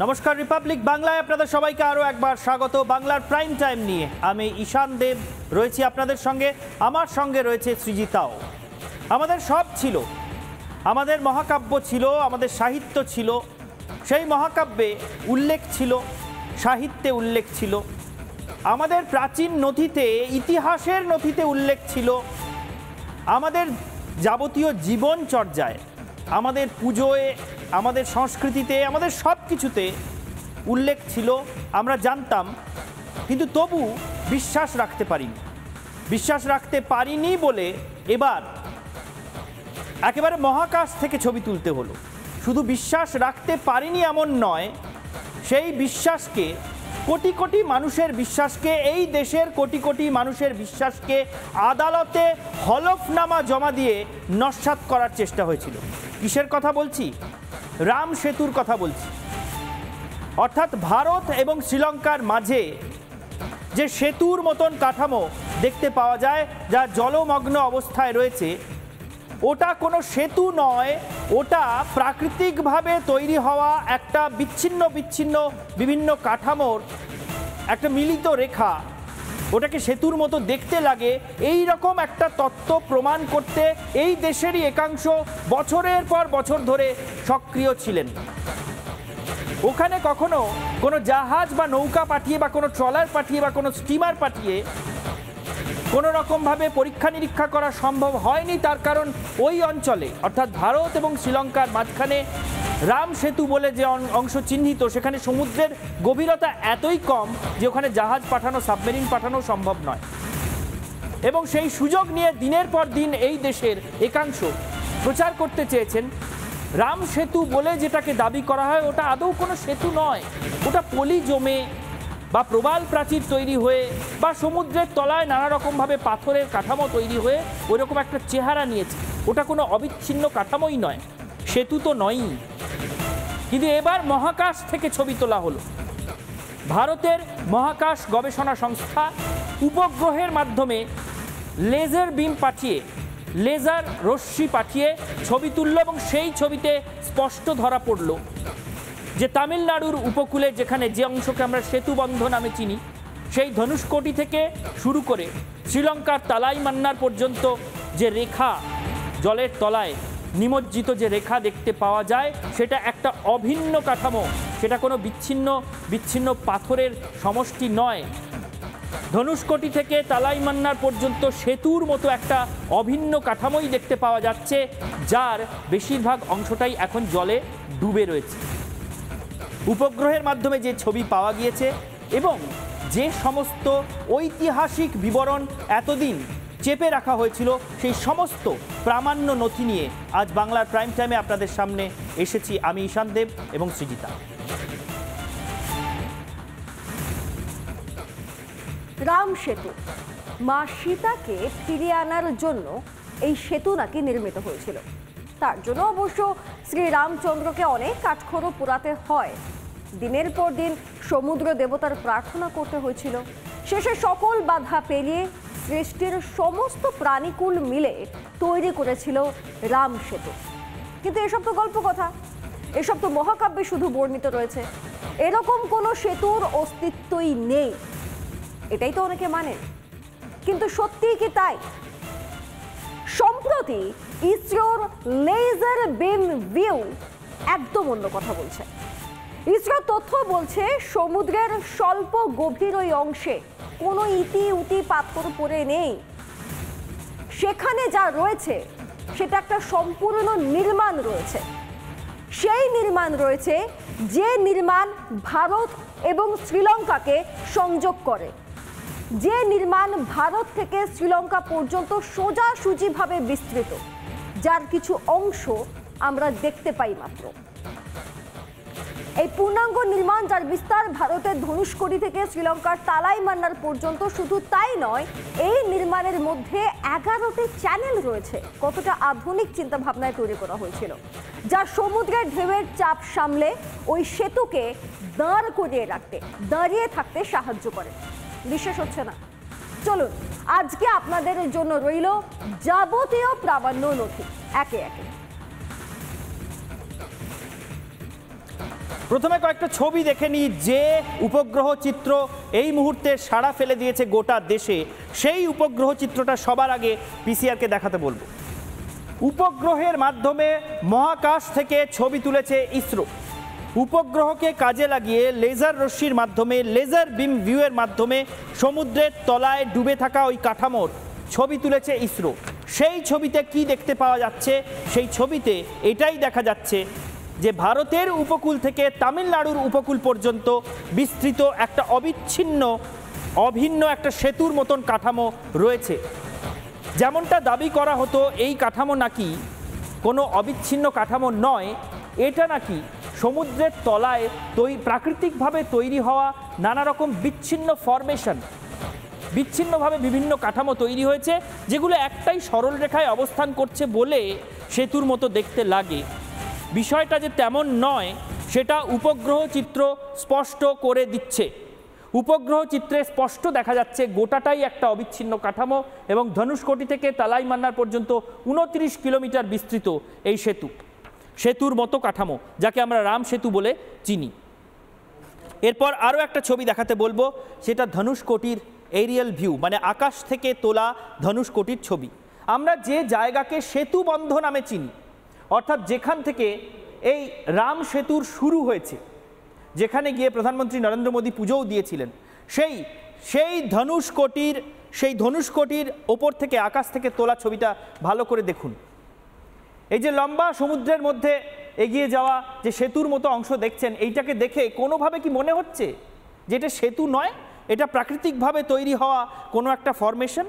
নমস্কার, রিপাবলিক বাংলায় আপনাদের সবাইকে আরও একবার স্বাগত। বাংলার প্রাইম টাইম নিয়ে আমি ঈশান দেব রয়েছি আপনাদের সঙ্গে। আমার সঙ্গে রয়েছে সৃজিতাও। আমাদের সব ছিল, আমাদের মহাকাব্য ছিল, আমাদের সাহিত্য ছিল। সেই মহাকাব্যে উল্লেখ ছিল, সাহিত্যে উল্লেখ ছিল, আমাদের প্রাচীন নথিতে, ইতিহাসের নথিতে উল্লেখ ছিল, আমাদের যাবতীয় জীবনচর্যায়, আমাদের পুজোয়, আমাদের সংস্কৃতিতে, আমাদের সব কিছুতে উল্লেখ ছিল। আমরা জানতাম, কিন্তু তবু বিশ্বাস রাখতে পারিনি। বিশ্বাস রাখতে পারিনি বলে এবার একেবারে মহাকাশ থেকে ছবি তুলতে হলো। শুধু বিশ্বাস রাখতে পারিনি এমন নয়, সেই বিশ্বাসকে, কোটি কোটি মানুষের বিশ্বাসকে, এই দেশের কোটি কোটি মানুষের বিশ্বাসকে আদালতে হলফনামা জমা দিয়ে নস্যাৎ করার চেষ্টা হয়েছিল। কিসের কথা বলছি? রাম সেতুর কথা বলছি। অর্থাৎ ভারত এবং শ্রীলঙ্কার মাঝে যে সেতুর মতন কাঠামো দেখতে পাওয়া যায়, যা জলমগ্ন অবস্থায় রয়েছে, ওটা কোনো সেতু নয়, ওটা প্রাকৃতিকভাবে তৈরি হওয়া একটা বিচ্ছিন্ন বিচ্ছিন্ন বিভিন্ন কাঠামোর একটা মিলিত রেখা। ওটাকে সেতুর মতো দেখতে লাগে, এই রকম একটা তত্ত্ব প্রমাণ করতে এই দেশেরই একাংশ বছরের পর বছর ধরে সক্রিয় ছিলেন। ওখানে কখনো কোনো জাহাজ বা নৌকা পাঠিয়ে বা কোনো ট্রলার পাঠিয়ে বা কোনো স্টিমার পাঠিয়ে কোনো রকমভাবে পরীক্ষা নিরীক্ষা করা সম্ভব হয়নি। তার কারণ ওই অঞ্চলে, অর্থাৎ ভারত এবং শ্রীলঙ্কার মাঝখানে রাম সেতু বলে যে অংশ চিহ্নিত, সেখানে সমুদ্রের গভীরতা এতই কম যে ওখানে জাহাজ পাঠানো, সাবমেরিন পাঠানো সম্ভব নয়। এবং সেই সুযোগ নিয়ে দিনের পর দিন এই দেশের একাংশ প্রচার করতে চেয়েছেন রাম সেতু বলে যেটাকে দাবি করা হয়, ওটা আদৌ কোনো সেতু নয়। ওটা পলি জমে বা প্রবাল প্রাচীর তৈরি হয়ে বা সমুদ্রের তলায় নানা রকমভাবে পাথরের কাঠামো তৈরি হয়ে ওইরকম একটা চেহারা নিয়েছে। ওটা কোনো অবিচ্ছিন্ন কাঠামোই নয়, সেতু তো নয়ই। কিন্তু এবার মহাকাশ থেকে ছবি তোলা হলো। ভারতের মহাকাশ গবেষণা সংস্থা উপগ্রহের মাধ্যমে লেজার বিম পাঠিয়ে, লেজার রশ্মি পাঠিয়ে ছবি তুলল এবং সেই ছবিতে স্পষ্ট ধরা পড়ল যে তামিলনাড়ুর উপকূলে, যেখানে যে অংশকে আমরা সেতুবন্ধ নামে চিনি, সেই ধনুষ্কোটি থেকে শুরু করে শ্রীলঙ্কার তালাইমান্নার পর্যন্ত যে রেখা, জলের তলায় নিমজ্জিত যে রেখা দেখতে পাওয়া যায়, সেটা একটা অভিন্ন কাঠামো। সেটা কোনো বিচ্ছিন্ন বিচ্ছিন্ন পাথরের সমষ্টি নয়। ধনুষ্কোটি থেকে তালাইমান্নার পর্যন্ত সেতুর মতো একটা অভিন্ন কাঠামোই দেখতে পাওয়া যাচ্ছে, যার বেশিরভাগ অংশটাই এখন জলে ডুবে রয়েছে। উপগ্রহের মাধ্যমে যে ছবি পাওয়া গিয়েছে এবং যে সমস্ত ঐতিহাসিক বিবরণ এতদিন চেপে রাখা হয়েছিল, সেই সমস্ত প্রামাণ্য নথি নিয়ে আজ বাংলার প্রাইম টাইমে আপনাদের সামনে এসেছি আমি ঈশান দেব এবং সৃজিতা। রাম সেতু, মা সীতাকে ফিরিয়ে আনার জন্য এই সেতু নাকি নির্মিত হয়েছিল। তার জন্য অবশ্য শ্রী রামচন্দ্রকে অনেক কাঠখড়ো পোড়াতে হয়, দিনের পর দিন সমুদ্র দেবতার প্রার্থনা করতে হয়েছিল। শেষে সকল বাধা পেরিয়ে সৃষ্টির সমস্ত প্রাণীকুল মিলে তৈরি করেছিল রাম সেতু। কিন্তু এসব তো গল্প কথা, এসব তো মহাকাব্যে শুধু বর্ণিত রয়েছে। এরকম কোনো সেতুর অস্তিত্বই নেই, এটাই তো অনেকে মানেন। কিন্তু সত্যিই কি তাই? সম্প্রতি ইসরোর লেজার বিম ভিউ একদম অন্য কথা বলছে। ইসরো তথ্য বলছে সমুদ্রের স্বল্প গভীর ওই অংশে কোনো ইতি উতি পাথর পড়ে নেই। সেখানে যা রয়েছে সেটা একটা সম্পূর্ণ নির্মাণ রয়েছে। সেই নির্মাণ রয়েছে যে নির্মাণ ভারত এবং শ্রীলঙ্কাকে সংযোগ করে, যে নির্মাণ ভারত থেকে শ্রীলঙ্কা পর্যন্ত সোজাসুজিভাবে বিস্তৃত, যার কিছু অংশ আমরা দেখতে পাই মাত্র। এই পূর্ণাঙ্গ নির্মাণ, যার বিস্তার ভারতের ধনুষ্কোটি থেকে শ্রীলঙ্কার তালাইমান্নার পর্যন্ত। শুধু তাই নয়, এই নির্মাণের মধ্যে 11টি চ্যানেল রয়েছে। কতটা আধুনিক চিন্তা ভাবনায় তৈরি করা হয়েছিল, যা সমুদ্রের ঢেউয়ের চাপ সামলে ওই সেতুকে দাঁড় করিয়ে রাখতে, দাঁড়িয়ে থাকতে সাহায্য করে। বিশ্বাস হচ্ছে না? চলুন আজকে আপনাদের জন্য রইল যাবতীয় প্রামাণ্য নথি একে একে। প্রথমে কয়েকটা ছবি দেখে নিই যে উপগ্রহ চিত্র এই মুহূর্তে সাড়া ফেলে দিয়েছে গোটা দেশে, সেই উপগ্রহ চিত্রটা সবার আগে পিসিআরকে দেখাতে বলবো। উপগ্রহের মাধ্যমে মহাকাশ থেকে ছবি তুলেছে ইসরো। উপগ্রহকে কাজে লাগিয়ে লেজার রশ্মির মাধ্যমে, লেজার বিম ভিউয়ের মাধ্যমে সমুদ্রের তলায় ডুবে থাকা ওই কাঠামোর ছবি তুলেছে ইসরো। সেই ছবিতে কি দেখতে পাওয়া যাচ্ছে? সেই ছবিতে এটাই দেখা যাচ্ছে যে ভারতের উপকূল থেকে তামিলনাড়ুর উপকূল পর্যন্ত বিস্তৃত একটা অভিন্ন একটা সেতুর মতন কাঠামো রয়েছে। যেমনটা দাবি করা হতো এই কাঠামো নাকি কোনো অবিচ্ছিন্ন কাঠামো নয়, এটা নাকি সমুদ্রের তলায় প্রাকৃতিকভাবে তৈরি হওয়া নানা রকম বিচ্ছিন্ন ফরমেশন, বিচ্ছিন্নভাবে বিভিন্ন কাঠামো তৈরি হয়েছে, যেগুলো একটাই সরল রেখায় অবস্থান করছে বলে সেতুর মতো দেখতে লাগে। বিষয়টা যে তেমন নয় সেটা উপগ্রহ চিত্র স্পষ্ট করে দিচ্ছে। উপগ্রহ চিত্রে স্পষ্ট দেখা যাচ্ছে গোটাটাই একটা অবিচ্ছিন্ন কাঠামো এবং ধনুষকোটি থেকে তালাইমান্নার পর্যন্ত 29 কিলোমিটার বিস্তৃত এই সেতুর মতো কাঠামো, যাকে আমরা রাম সেতু বলে চিনি। এরপর আরও একটা ছবি দেখাতে বলবো, সেটা ধনুষকোটির এরিয়াল ভিউ, মানে আকাশ থেকে তোলা ধনুষকোটির ছবি। আমরা যে জায়গাকে সেতু বন্ধ নামে চিনি, অর্থাৎ যেখান থেকে এই রাম সেতুর শুরু হয়েছে, যেখানে গিয়ে প্রধানমন্ত্রী নরেন্দ্র মোদী পুজোও দিয়েছিলেন, সেই ধনুষকোটির ওপর থেকে, আকাশ থেকে তোলা ছবিটা ভালো করে দেখুন। এই যে লম্বা সমুদ্রের মধ্যে এগিয়ে যাওয়া যে সেতুর মতো অংশ দেখছেন, এইটাকে দেখে কোনোভাবে কি মনে হচ্ছে যে এটা সেতু নয়, এটা প্রাকৃতিকভাবে তৈরি হওয়া কোনো একটা ফরমেশন?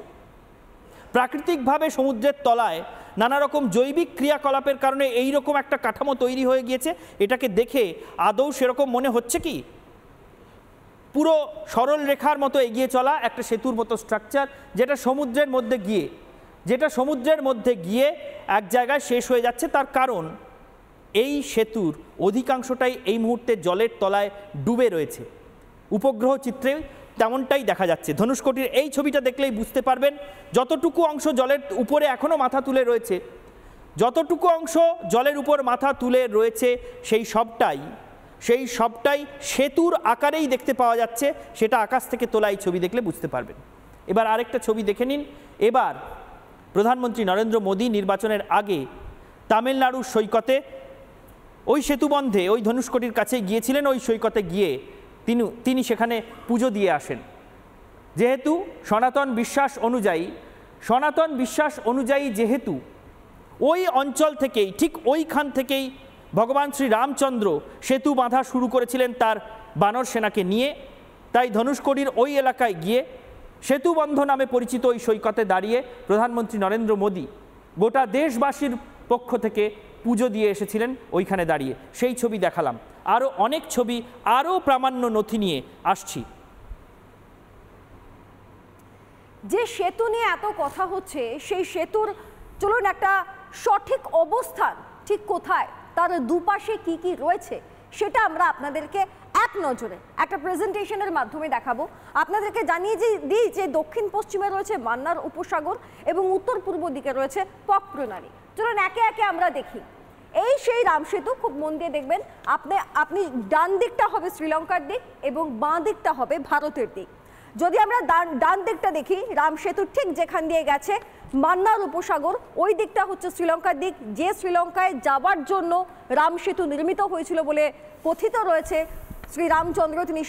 প্রাকৃতিকভাবে সমুদ্রের তলায় নানা রকম জৈবিক ক্রিয়াকলাপের কারণে এই রকম একটা কাঠামো তৈরি হয়ে গিয়েছে। এটাকে দেখে আদৌ সেরকম মনে হচ্ছে কি পুরো সরল রেখার মতো এগিয়ে চলা একটা সেতুর মতো স্ট্রাকচার, যেটা সমুদ্রের মধ্যে গিয়ে এক জায়গায় শেষ হয়ে যাচ্ছে? তার কারণ এই সেতুর অধিকাংশটাই এই মুহূর্তে জলের তলায় ডুবে রয়েছে। উপগ্রহ চিত্রে তেমনটাই দেখা যাচ্ছে। ধনুষকোটির এই ছবিটা দেখলেই বুঝতে পারবেন যতটুকু অংশ জলের উপরে এখনও মাথা তুলে রয়েছে, সেই সবটাই সেতুর আকারেই দেখতে পাওয়া যাচ্ছে। সেটা আকাশ থেকে তোলা এই ছবি দেখলে বুঝতে পারবেন। এবার আরেকটা ছবি দেখে নিন। এবার প্রধানমন্ত্রী নরেন্দ্র মোদী নির্বাচনের আগে তামিলনাড়ুর সৈকতে ওই সেতুবন্ধে, ওই ধনুষকোটির কাছে গিয়েছিলেন। ওই সৈকতে গিয়ে তিনি সেখানে পুজো দিয়ে আসেন। যেহেতু সনাতন বিশ্বাস অনুযায়ী যেহেতু ওই অঞ্চল থেকেই, ঠিক ওইখান থেকেই ভগবান শ্রী রামচন্দ্র সেতু বাঁধা শুরু করেছিলেন তার বানর সেনাকে নিয়ে, তাই ধনুষকোটির ওই এলাকায় গিয়ে সেতুবন্ধ নামে পরিচিত ওই সৈকতে দাঁড়িয়ে প্রধানমন্ত্রী নরেন্দ্র মোদী গোটা দেশবাসীর পক্ষ থেকে পুজো দিয়ে এসেছিলেন ওইখানে দাঁড়িয়ে। সেই ছবি দেখালাম। আরও অনেক ছবি, আরও প্রামাণ্য নথি নিয়ে আসছি। যে সেতু নিয়ে এত কথা হচ্ছে, সেই সেতুর চলুন একটা সঠিক অবস্থান ঠিক কোথায়, তার দুপাশে কি কি রয়েছে, সেটা আমরা আপনাদেরকে এক নজরে একটা প্রেজেন্টেশনের মাধ্যমে দেখাবো। আপনাদেরকে জানিয়ে দিই যে দক্ষিণ পশ্চিমে রয়েছে মান্নার উপসাগর এবং উত্তর পূর্ব দিকে রয়েছে পক প্রণালী। চলুন একে একে আমরা দেখি। এই সেই রাম সেতু, খুব মন দিয়ে দেখবেন। আপনি ডান দিকটা হবে শ্রীলঙ্কার দিক এবং বাঁ দিকটা হবে ভারতের দিক। যদি আমরা ডান দিকটা দেখি, রাম সেতু ঠিক যেখান দিয়ে গেছে মান্নার উপসাগর, ওই দিকটা হচ্ছে শ্রীলঙ্কার দিক, যে শ্রীলঙ্কায় যাবার জন্য রাম সেতু নির্মিত হয়েছিল বলে কথিত রয়েছে। শ্রীরামচন্দ্র তিনি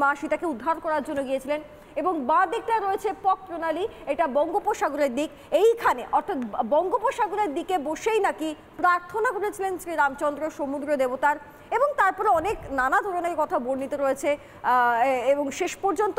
মা সীতাকে উদ্ধার করার জন্য গিয়েছিলেন। এবং বাঁ দিকটা রয়েছে পক প্রণালী, এটা বঙ্গোপসাগরের দিক। এইখানে অর্থাৎ বঙ্গোপসাগরের দিকে বসেই নাকি প্রার্থনা করেছিলেন শ্রীরামচন্দ্র সমুদ্র দেবতার, এবং তারপরে অনেক নানা ধরনের কথা বর্ণিত রয়েছে। এবং শেষ পর্যন্ত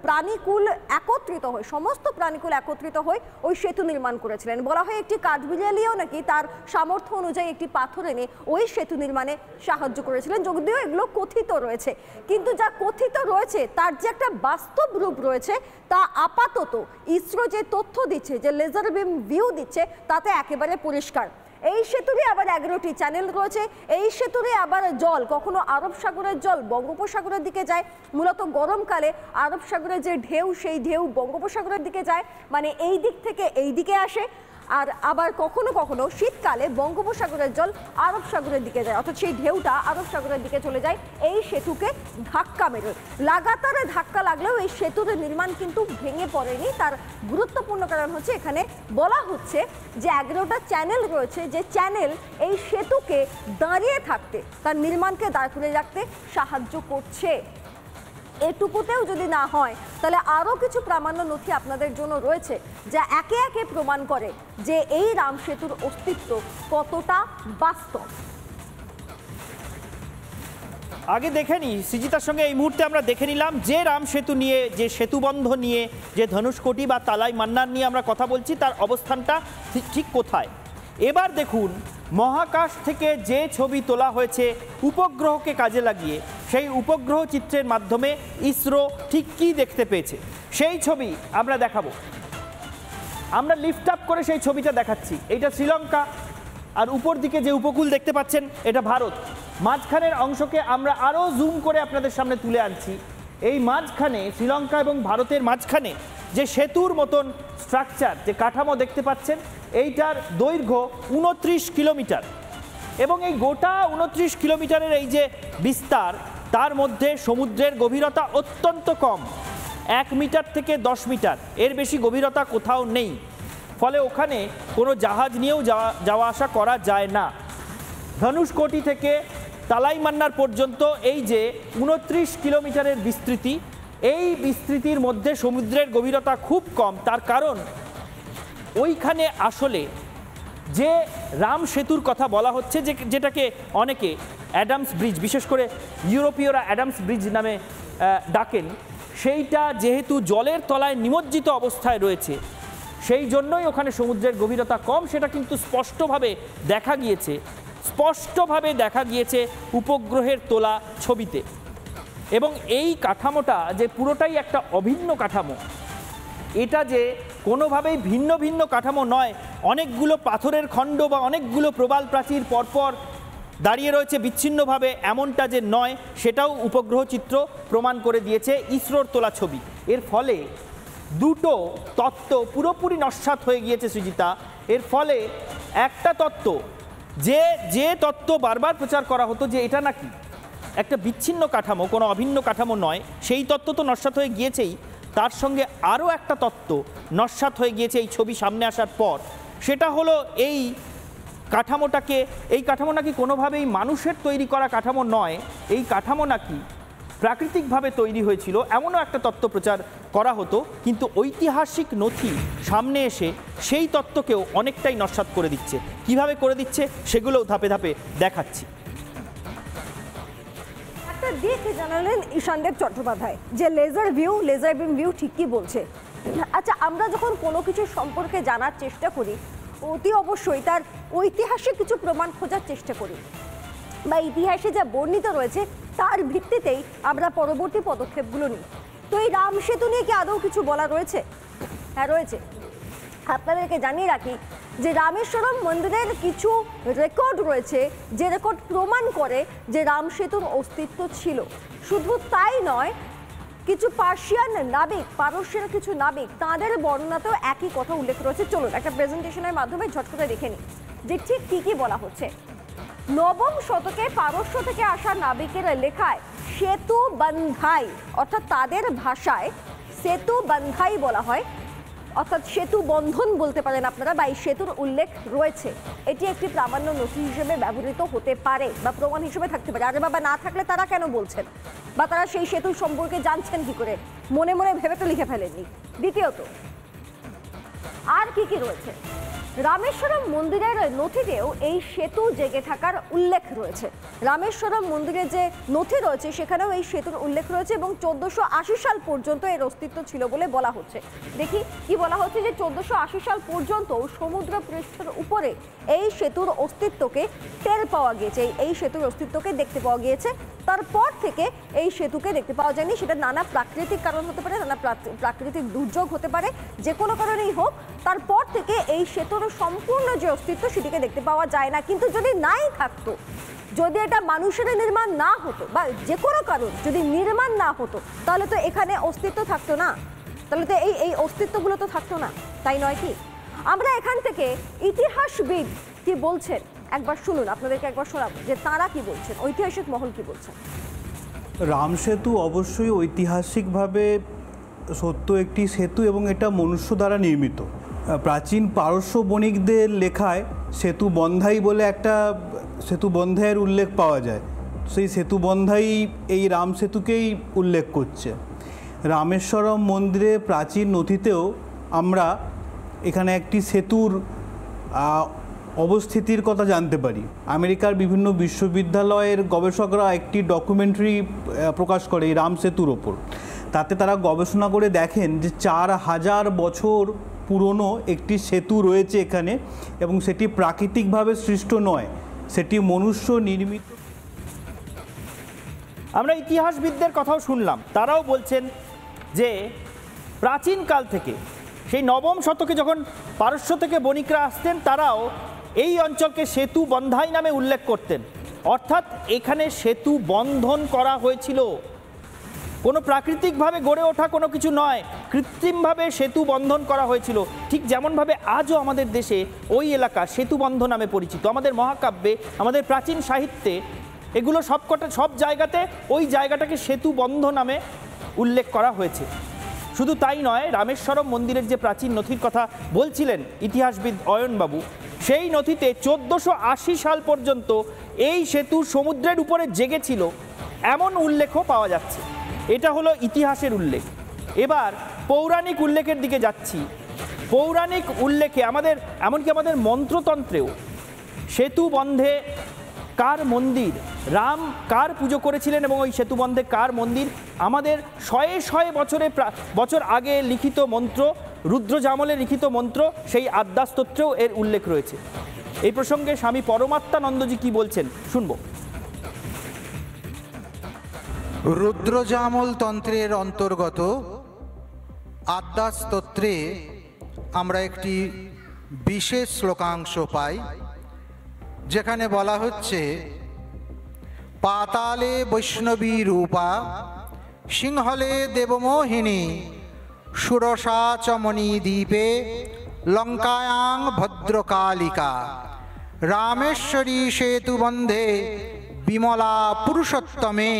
প্রাণীকুল একত্রিত হয়ে, সমস্ত প্রাণীকুল একত্রিত হয়ে ওই সেতু নির্মাণ করেছিলেন। বলা হয় একটি কাঠবিড়ালিও নাকি তার সামর্থ্য অনুযায়ী একটি পাথর এনে ওই সেতু নির্মাণে সাহায্য করেছিলেন। যদিও এগুলো কথিত রয়েছে, কিন্তু যা কথিত রয়েছে তার যে একটা বাস্তব রূপ রয়েছে তা আপাতত ইসরো যে তথ্য দিচ্ছে, যে লেজার বিম ভিউ দিচ্ছে, তাতে একেবারে পরিষ্কার। এই সেতুরে আবার 11টি চ্যানেল রয়েছে। এই সেতুরে আবার জল কখনো আরব সাগরের জল বঙ্গোপসাগরের দিকে যায়। মূলত গরমকালে আরব সাগরের যে ঢেউ, সেই ঢেউ বঙ্গোপসাগরের দিকে যায়, মানে এই দিক থেকে এই দিকে আসে। আর আবার কখনো কখনো শীতকালে বঙ্গোপসাগরের জল আরব সাগরের দিকে যায়, অর্থাৎ সেই ঢেউটা আরব সাগরের দিকে চলে যায়, এই সেতুকে ধাক্কা মেরে। লাগাতার ধাক্কা লাগলেও এই সেতুর নির্মাণ কিন্তু ভেঙে পড়েনি। তার গুরুত্বপূর্ণ কারণ হচ্ছে এখানে বলা হচ্ছে যে 11টা চ্যানেল রয়েছে, যে চ্যানেল এই সেতুকে দাঁড়িয়ে থাকতে, তার নির্মাণকে দাঁড় করে রাখতে সাহায্য করছে। এটুকুতেও যদি না হয় তাহলে আরও কিছু প্রামাণ্য নথি আপনাদের জন্য রয়েছে, যা একে একে প্রমাণ করে যে এই রাম সেতুর অস্তিত্ব কতটা বাস্তব। আগে দেখে নিই সৃজিতার সঙ্গে, এই মুহূর্তে আমরা দেখে নিলাম যে রাম সেতু নিয়ে, যে সেতুবন্ধ নিয়ে, যে ধনুষকোটি বা তালাই মান্নার নিয়ে আমরা কথা বলছি, তার অবস্থানটা ঠিক কোথায়। এবার দেখুন মহাকাশ থেকে যে ছবি তোলা হয়েছে উপগ্রহকে কাজে লাগিয়ে, সেই উপগ্রহ চিত্রের মাধ্যমে ইসরো ঠিক কী দেখতে পেয়েছে সেই ছবি আমরা দেখাবো। আমরা লিফট আপ করে সেই ছবিটা দেখাচ্ছি। এইটা শ্রীলঙ্কা, আর উপর দিকে যে উপকূল দেখতে পাচ্ছেন এটা ভারত। মাঝখানের অংশকে আমরা আরও জুম করে আপনাদের সামনে তুলে আনছি। এই মাঝখানে শ্রীলঙ্কা এবং ভারতের মাঝখানে যে সেতুর মতন স্ট্রাকচার, যে কাঠামো দেখতে পাচ্ছেন, এইটার দৈর্ঘ্য 29 কিলোমিটার এবং এই গোটা 29 কিলোমিটারের এই যে বিস্তার, তার মধ্যে সমুদ্রের গভীরতা অত্যন্ত কম, 1 মিটার থেকে 10 মিটার, এর বেশি গভীরতা কোথাও নেই। ফলে ওখানে কোনো জাহাজ নিয়েও যাওয়া আসা করা যায় না। ধনুষকোটি থেকে তালাইমান্নার পর্যন্ত এই যে 29 কিলোমিটারের বিস্তৃতি, এই বিস্তৃতির মধ্যে সমুদ্রের গভীরতা খুব কম। তার কারণ ওইখানে আসলে যে রাম সেতুর কথা বলা হচ্ছে, যেটাকে অনেকে অ্যাডামস ব্রিজ, বিশেষ করে ইউরোপীয়রা অ্যাডামস ব্রিজ নামে ডাকেন, সেইটা যেহেতু জলের তলায় নিমজ্জিত অবস্থায় রয়েছে, সেই জন্যই ওখানে সমুদ্রের গভীরতা কম। সেটা কিন্তু স্পষ্টভাবে দেখা গিয়েছে উপগ্রহের তোলা ছবিতে। এবং এই কাঠামোটা যে পুরোটাই একটা অভিন্ন কাঠামো, এটা যে কোনোভাবেই ভিন্ন ভিন্ন কাঠামো নয়, অনেকগুলো পাথরের খণ্ড বা অনেকগুলো প্রবাল প্রাচীর পরপর দাঁড়িয়ে রয়েছে বিচ্ছিন্নভাবে, এমনটা যে নয়, সেটাও উপগ্রহ চিত্র প্রমাণ করে দিয়েছে ইসরোর তোলা ছবি। এর ফলে দুটো তত্ত্ব পুরোপুরি নস্যাৎ হয়ে গিয়েছে সৃজিতা। এর ফলে একটা তত্ত্ব, যে তত্ত্ব বারবার প্রচার করা হতো যে এটা নাকি একটা বিচ্ছিন্ন কাঠামো, কোনো অভিন্ন কাঠামো নয়, সেই তত্ত্ব তো নস্যাৎ হয়ে গিয়েছেই। তার সঙ্গে আরও একটা তত্ত্ব নস্যাৎ হয়ে গিয়েছে এই ছবি সামনে আসার পর। সেটা হলো এই কাঠামো নাকি কোনোভাবেই মানুষের তৈরি করা কাঠামো নয়, এই কাঠামো নাকি প্রাকৃতিকভাবে তৈরি হয়েছিল, এমনও একটা তত্ত্ব প্রচার করা হতো। কিন্তু ঐতিহাসিক নথি সামনে এসে সেই তত্ত্বকেও অনেকটাই নস্যাৎ করে দিচ্ছে। কিভাবে করে দিচ্ছে সেগুলোও ধাপে ধাপে দেখাচ্ছি। একটা দিক জানালেন ঈশানদেব চট্টোপাধ্যায়, যে লেজার বিম ভিউ ঠিকই বলছে। আচ্ছা, আমরা যখন কোনো কিছু সম্পর্কে জানার চেষ্টা করি, অতি অবশ্যই তার ঐতিহাসিক কিছু প্রমাণ খোঁজার চেষ্টা করি, বা ইতিহাসে যা বর্ণিত রয়েছে তার ভিত্তিতেই আমরা পরবর্তী পদক্ষেপগুলো নিই। তো এই রাম সেতু নিয়ে কি আদৌ কিছু বলা রয়েছে? হ্যাঁ, রয়েছে। আপনাদেরকে জানিয়ে রাখি যে রামেশ্বরম মন্দিরের কিছু রেকর্ড রয়েছে, যে রেকর্ড প্রমাণ করে যে রাম সেতুর অস্তিত্ব ছিল। শুধু তাই নয়, কিছু পারস্যের কিছু নাবিক, তাঁদের বর্ণনাতেও একই কথা উল্লেখ রয়েছে। চলুন একটা প্রেজেন্টেশনের মাধ্যমে ঝট করে দেখে নিই যে ঠিক কী কী বলা হচ্ছে। নবম শতকে পারস্য থেকে আসা নাবিকের লেখায় সেতু বন্ধাই, অর্থাৎ তাদের ভাষায় সেতু বন্ধাই বলা হয়, অর্থাৎ সেতু বন্ধন বলতে পারেন আপনারা, বা এই সেতুর উল্লেখ রয়েছে। এটি একটি প্রামাণ্য নথি হিসেবে ব্যবহৃত হতে পারে বা প্রমাণ হিসেবে থাকতে পারে। আরে বাবা, না থাকলে তারা কেন বলছেন, বা তারা সেই সেতুর সম্পর্কে জানছেন কি করে? মনে মনে ভেবে তো লিখে ফেলেননি। দ্বিতীয়ত, আর কি কি রয়েছে? রামেশ্বরম মন্দিরের নথিতেও এই সেতু জেগে থাকার উল্লেখ রয়েছে। রামেশ্বরম মন্দিরে যে নথি রয়েছে সেখানেও এই সেতুর উল্লেখ রয়েছে এবং 1480 সাল পর্যন্ত এর অস্তিত্ব ছিল বলে বলা হচ্ছে। দেখি কি বলা হচ্ছে, যে 1480 সাল পর্যন্ত সমুদ্র পৃষ্ঠের উপরে এই সেতুর অস্তিত্বকে টের পাওয়া গিয়েছে, এই সেতুর অস্তিত্বকে দেখতে পাওয়া গিয়েছে। তারপর থেকে এই সেতুকে দেখতে পাওয়া যায়নি। সেটা নানা প্রাকৃতিক কারণ হতে পারে, নানা প্রাকৃতিক দুর্যোগ হতে পারে, যে কোনো কারণেই হোক। তারপর থেকে এই সেতুর সম্পূর্ণ যে অস্তিত্ব সেটিকে দেখতে পাওয়া যায় না। কিন্তু যদি নাই থাকতো, যদি এটা মানুষের নির্মাণ না হতো, বা যে কোনো কারণ যদি নির্মাণ না হতো, তাহলে তো এখানে অস্তিত্ব থাকতো না, তাহলে তো এই অস্তিত্বগুলো তো থাকতো না, তাই নয় কি? আমরা এখান থেকে ইতিহাসবিদ কি বলছেন একবার শুনুন, আপনাদেরকে একবার শোনাবো যে তারা কি বলছেন, ঐতিহাসিক মহল কি বলছেন। রাম সেতু অবশ্যই ঐতিহাসিকভাবে সত্য একটি সেতু এবং এটা মনুষ্য দ্বারা নির্মিত। প্রাচীন পারস্য বণিকদের লেখায় সেতু বন্ধাই বলে একটা সেতু বন্ধাইয়ের উল্লেখ পাওয়া যায়। সেই সেতু বন্ধাই এই রাম সেতুকেই উল্লেখ করছে। রামেশ্বরম মন্দিরে প্রাচীন নথিতেও আমরা এখানে একটি সেতুর অবস্থিতির কথা জানতে পারি। আমেরিকার বিভিন্ন বিশ্ববিদ্যালয়ের গবেষকরা একটি ডকুমেন্টারি প্রকাশ করে এই রাম সেতুর ওপর। তাতে তারা গবেষণা করে দেখেন যে 4000 বছর পুরনো একটি সেতু রয়েছে এখানে এবং সেটি প্রাকৃতিকভাবে সৃষ্ট নয়, সেটি মনুষ্য নির্মিত। আমরা ইতিহাসবিদদের কথাও শুনলাম, তারাও বলছেন যে প্রাচীনকাল থেকে সেই নবম শতকে যখন পারস্য থেকে বণিকরা আসতেন তারাও এই অঞ্চলকে সেতু বন্ধাই নামে উল্লেখ করতেন। অর্থাৎ এখানে সেতু বন্ধন করা হয়েছিল, কোনো প্রাকৃতিকভাবে গড়ে ওঠা কোনো কিছু নয়, কৃত্রিমভাবে সেতু বন্ধন করা হয়েছিল। ঠিক যেমনভাবে আজও আমাদের দেশে ওই এলাকা সেতুবন্ধ নামে পরিচিত। আমাদের মহাকাব্যে, আমাদের প্রাচীন সাহিত্যে এগুলো সব জায়গাতে ওই জায়গাটাকে সেতুবন্ধ নামে উল্লেখ করা হয়েছে। শুধু তাই নয়, রামেশ্বরম মন্দিরের যে প্রাচীন নথির কথা বলছিলেন ইতিহাসবিদ অয়নবাবু, সেই নথিতে 1480 সাল পর্যন্ত এই সেতু সমুদ্রের উপরে জেগেছিল এমন উল্লেখও পাওয়া যাচ্ছে। এটা হলো ইতিহাসের উল্লেখ। এবার পৌরাণিক উল্লেখের দিকে যাচ্ছি। পৌরাণিক উল্লেখে এমনকি আমাদের মন্ত্রতন্ত্রেও সেতু বন্ধে কার মন্দির, রাম কার পুজো করেছিলেন এবং ওই সেতুবন্ধে কার মন্দির, আমাদের শয়ে বছর আগে লিখিত মন্ত্র, রুদ্রজামলে লিখিত মন্ত্র, সেই আদ্যাস্তোত্রেও এর উল্লেখ রয়েছে। এই প্রসঙ্গে স্বামী পরমাত্মানন্দজি কি বলছেন শুনব। রুদ্রজামল তন্ত্রের অন্তর্গত আদ্যাস্তোত্রে আমরা একটি বিশেষ শ্লোকাংশ পাই, যেখানে বলা হচ্ছে, পাতালে বৈষ্ণবী রূপা সিংহলে দেবমোহিনী সুরসা চমনি দ্বীপে লঙ্কায়াং ভদ্রকালিকা রামেশ্বরী সেতুবন্ধে বিমলা পুরুষোত্তমে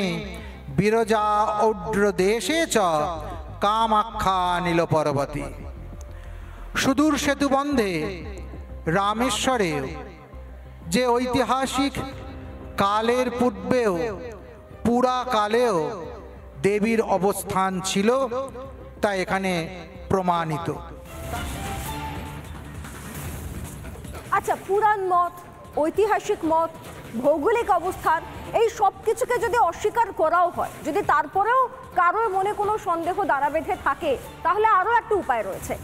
বিরজা ঔড্র দেশে চ কামাখ্যা নীলপর্বতী। সুদূর সেতুবন্ধে রামেশ্বরে যে ঐতিহাসিক কালের পূর্বেও পুরাকালেও দেবীর অবস্থান ছিল তা এখানে প্রমাণিত। আচ্ছা, পুরাণ মত, ঐতিহাসিক মত, ভৌগোলিক অবস্থান, এই সব কিছুকে যদি অস্বীকার করাও হয়, যদি তারপরেও কারোর মনে কোনো সন্দেহ দাঁড়া বেঁধে থাকে, তাহলে আরও একটা উপায় রয়েছে।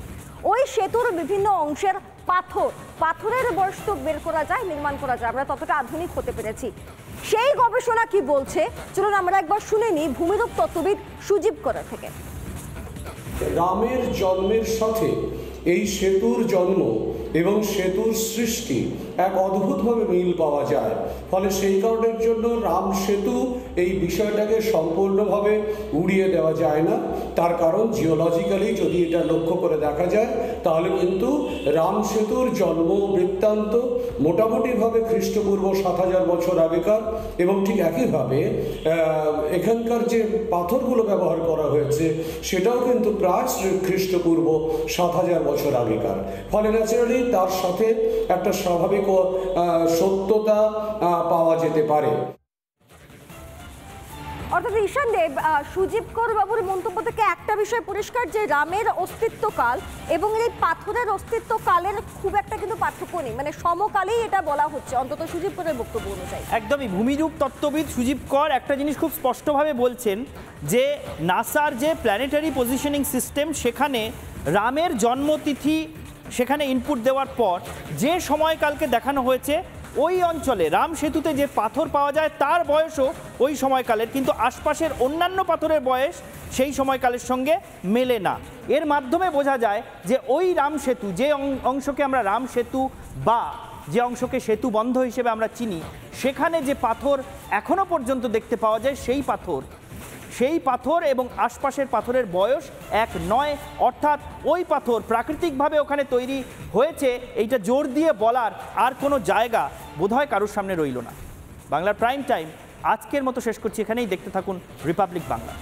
ওই সেতুর বিভিন্ন অংশের পাথরের বয়স তো বের করা যায়, নির্মাণ করা যায়, আমরা ততটা আধুনিক হতে পেরেছি। সেই গবেষণা কি বলছে চলুন আমরা একবার শুনে নিই ভূমিরূপ তত্ত্ববিদ সুজীব করা থেকে। রামের জন্মের সাথে এই সেতুর জন্ম এবং সেতুর সৃষ্টি এক অদ্ভুতভাবে মিল পাওয়া যায়। ফলে সেই কারণের জন্য রাম সেতু এই বিষয়টাকে সম্পূর্ণভাবে উড়িয়ে দেওয়া যায় না। তার কারণ জিওলজিক্যালি যদি এটা লক্ষ্য করে দেখা যায় তাহলে কিন্তু রাম সেতুর জন্ম বৃত্তান্ত মোটামুটিভাবে খ্রিস্টপূর্ব 7000 বছর আগেকার, এবং ঠিক একইভাবে এখানকার যে পাথরগুলো ব্যবহার করা হয়েছে সেটাও কিন্তু প্রায় খ্রিস্টপূর্ব 7000 বছর আগেকার। ফলে ন্যাচারালি তার সাথে একটা স্বাভাবিক সত্যতা পাওয়া যেতে পারে। অর্থাৎ ঈশান দেব, সুজীব কর বাবুর মন্তব্য থেকে একটা বিষয় পরিষ্কার যে রামের অস্তিত্বকাল এবং এই পাথরের অস্তিত্বকালের খুব একটা কিন্তু পার্থক্য নেই, মানে সমকালেই এটা বলা হচ্ছে, অন্তত সুজীব করের বক্তব্য অনুযায়ী। একদমই, ভূমিরূপ তত্ত্ববিদ সুজীব কর একটা জিনিস খুব স্পষ্টভাবে বলছেন যে নাসার যে প্ল্যানেটারি পজিশনিং সিস্টেম, সেখানে রামের জন্মতিথি সেখানে ইনপুট দেওয়ার পর যে সময়কালকে দেখানো হয়েছে, ওই অঞ্চলে রাম সেতুতে যে পাথর পাওয়া যায় তার বয়সও ওই সময়কালের, কিন্তু আশপাশের অন্যান্য পাথরের বয়স সেই সময়কালের সঙ্গে মেলে না। এর মাধ্যমে বোঝা যায় যে ওই রাম সেতু, যে অংশকে আমরা রাম সেতু বা যে অংশকে সেতু বন্ধ হিসেবে আমরা চিনি, সেখানে যে পাথর এখনো পর্যন্ত দেখতে পাওয়া যায়, সেই পাথর সেই পাথর এবং আশপাশের পাথরের বয়স এক নয়, অর্থাৎ ওই পাথর প্রাকৃতিকভাবে ওখানে তৈরি হয়েছে এইটা জোর দিয়ে বলার আর কোনো জায়গা বোধহয় কারোর সামনে রইল না। বাংলার প্রাইম টাইম আজকের মতো শেষ করছি এখানেই। দেখতে থাকুন রিপাবলিক বাংলা।